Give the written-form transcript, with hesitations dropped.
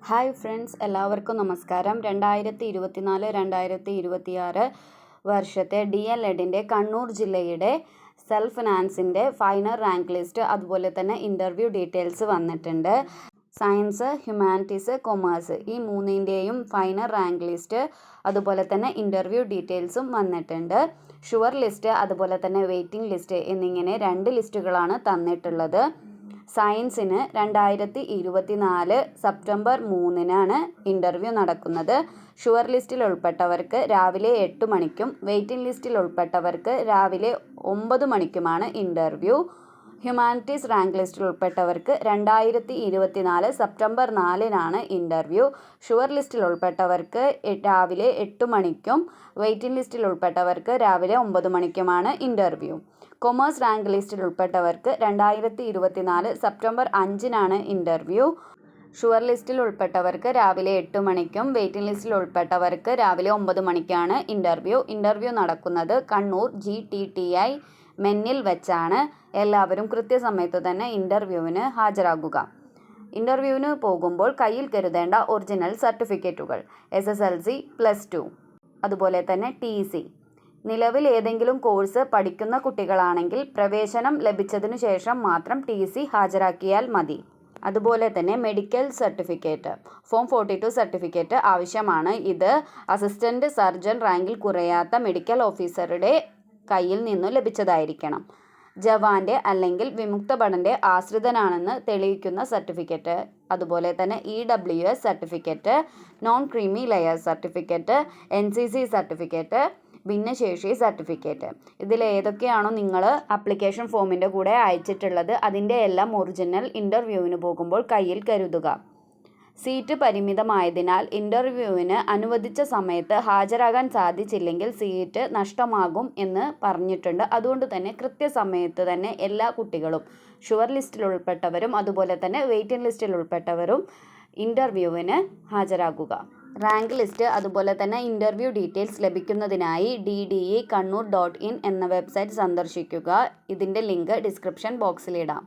Hi friends, എല്ലാവർക്കും നമസ്കാരം. 2024-2026 വർഷത്തെ DLEDൻ്റെ കണ്ണൂർ ജില്ലയുടെ സെൽഫ് ഫിനാൻസിൻ്റെ ഫൈനൽ റാങ്ക് ലിസ്റ്റ് അതുപോലെ തന്നെ ഇൻ്റർവ്യൂ ഡീറ്റെയിൽസ് വന്നിട്ടുണ്ട്. സയൻസ്, ഹ്യൂമാനിറ്റീസ്, കൊമേഴ്സ് ഈ മൂന്നിൻ്റെയും ഫൈനൽ റാങ്ക് ലിസ്റ്റ് അതുപോലെ തന്നെ ഇൻ്റർവ്യൂ ഡീറ്റെയിൽസും വന്നിട്ടുണ്ട്. ഷുവർ ലിസ്റ്റ് അതുപോലെ തന്നെ വെയിറ്റിംഗ് ലിസ്റ്റ് എന്നിങ്ങനെ 2 ലിസ്റ്റുകളാണ് തന്നിട്ടുള്ളത്. സയൻസിന് 2024 സെപ്റ്റംബർ 3-നാണ് ഇൻ്റർവ്യൂ നടക്കുന്നത്. ഷുവർ ലിസ്റ്റിൽ ഉൾപ്പെട്ടവർക്ക് രാവിലെ 8 മണിക്കും വെയിറ്റിംഗ് ലിസ്റ്റിൽ ഉൾപ്പെട്ടവർക്ക് രാവിലെ 9 മണിക്കുമാണ് ഇൻ്റർവ്യൂ. ഹ്യൂമാനിറ്റീസ് റാങ്ക് ലിസ്റ്റിൽ ഉൾപ്പെട്ടവർക്ക് 2024 സെപ്റ്റംബർ 4-നാണ് ഇൻ്റർവ്യൂ. ഷുവർ ലിസ്റ്റിൽ ഉൾപ്പെട്ടവർക്ക് രാവിലെ 8 മണിക്കും വെയിറ്റിംഗ് ലിസ്റ്റിൽ ഉൾപ്പെട്ടവർക്ക് രാവിലെ 9 മണിക്കുമാണ് ഇൻ്റർവ്യൂ. കൊമേഴ്സ് റാങ്ക് ലിസ്റ്റിൽ ഉൾപ്പെട്ടവർക്ക് 2024 സെപ്റ്റംബർ 5-നാണ് ഇൻ്റർവ്യൂ. ഷുവർ ലിസ്റ്റിൽ ഉൾപ്പെട്ടവർക്ക് രാവിലെ 8 മണിക്കും വെയിറ്റിംഗ് ലിസ്റ്റിൽ ഉൾപ്പെട്ടവർക്ക് രാവിലെ 9 മണിക്കാണ് ഇൻ്റർവ്യൂ നടക്കുന്നത് കണ്ണൂർ GTTI മെന്നിൽ വെച്ചാണ്. എല്ലാവരും കൃത്യസമയത്ത് തന്നെ ഇൻ്റർവ്യൂവിന് ഹാജരാകുക. ഇൻ്റർവ്യൂവിന് പോകുമ്പോൾ കയ്യിൽ കരുതേണ്ട ഒറിജിനൽ സർട്ടിഫിക്കറ്റുകൾ: SSLC, +2, അതുപോലെ തന്നെ TC. നിലവിൽ ഏതെങ്കിലും കോഴ്സ് പഠിക്കുന്ന കുട്ടികളാണെങ്കിൽ പ്രവേശനം ലഭിച്ചതിനു ശേഷം മാത്രം TC ഹാജരാക്കിയാൽ മതി. അതുപോലെ തന്നെ മെഡിക്കൽ സർട്ടിഫിക്കറ്റ്, ഫോം 42 സർട്ടിഫിക്കറ്റ് ആവശ്യമാണ്. ഇത് അസിസ്റ്റന്റ് സർജൻ റാങ്കിൽ കുറയാത്ത മെഡിക്കൽ ഓഫീസറുടെ കയ്യിൽ നിന്നു ലഭിച്ചതായിരിക്കണം. ജവാന്റെ അല്ലെങ്കിൽ വിമുക്ത ഭടന്റെ ആശ്രിതനാണെന്ന് തെളിയിക്കുന്ന സർട്ടിഫിക്കറ്റ്, അതുപോലെ തന്നെ EWS certificate, non creamy layer certificate, NCC certificate, ഭിന്നശേഷി സർട്ടിഫിക്കറ്റ്. ഇതിലേതൊക്കെയാണോ നിങ്ങൾ ആപ്ലിക്കേഷൻ ഫോമിൻ്റെ കൂടെ അയച്ചിട്ടുള്ളത് അതിൻ്റെ എല്ലാം ഒറിജിനൽ ഇൻ്റർവ്യൂവിന് പോകുമ്പോൾ കയ്യിൽ കരുതുക. സീറ്റ് പരിമിതമായതിനാൽ ഇൻ്റർവ്യൂവിന് അനുവദിച്ച സമയത്ത് ഹാജരാകാൻ സാധിച്ചില്ലെങ്കിൽ സീറ്റ് നഷ്ടമാകും എന്ന് പറഞ്ഞിട്ടുണ്ട്. അതുകൊണ്ട് തന്നെ കൃത്യസമയത്ത് തന്നെ എല്ലാ കുട്ടികളും, ഷുവർ ലിസ്റ്റിൽ ഉൾപ്പെട്ടവരും അതുപോലെ തന്നെ വെയിറ്റിംഗ് ലിസ്റ്റിൽ ഉൾപ്പെട്ടവരും ഇൻ്റർവ്യൂവിന് ഹാജരാകുക. റാങ്ക് ലിസ്റ്റ് അതുപോലെ തന്നെ ഇൻ്റർവ്യൂ ഡീറ്റെയിൽസ് ലഭിക്കുന്നതിനായി DDE kannur.in എന്ന വെബ്സൈറ്റ് സന്ദർശിക്കുക. ഇതിൻ്റെ ലിങ്ക് ഡിസ്ക്രിപ്ഷൻ ബോക്സിലിടാം.